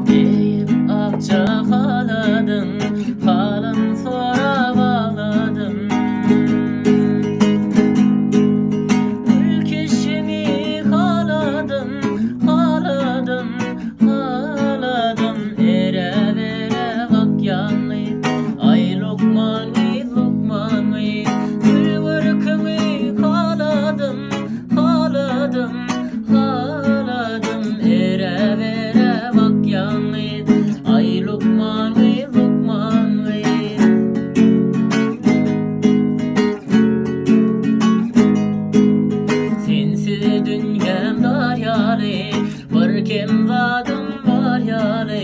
Deyip akça haladın, halın sonra bağladın. Ülkeşimi haladın, haladın, haladın. Ere vere bak yanlı, ay lokmanı, lokmanı. Gül vırkımı haladın, haladın, haladın. Ere vere bak yanlı, ay lokmanı, lokmanı. Sensiz dünyam dar yâre, varken vadım var yâre.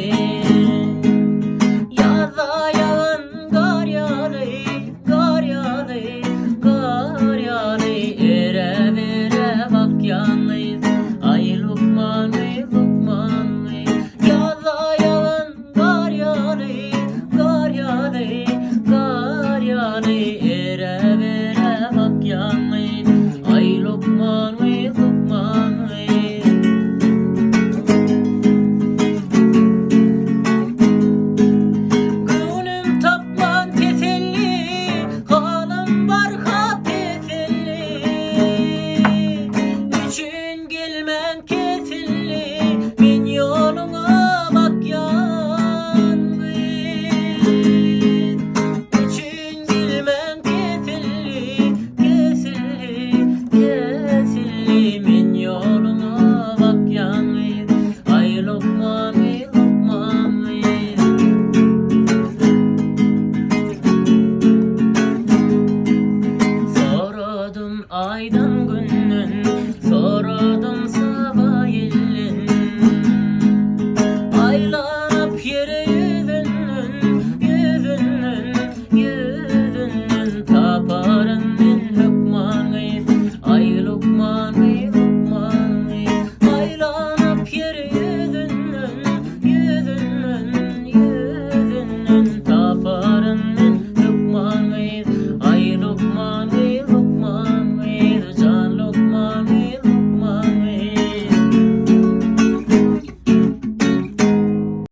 Yaza yağan gar yâre, gar yâre, gar yâre. Ere vere bak yalnız, ay lokmanı, lokmanı. Yaza yağan gar yâre, gar yâre, gar yâre. Ere vere bak yalnız, ay lokmanı, lokmanı. Gönlüm tapman teselli, halim barka teselli. Üçün gelmen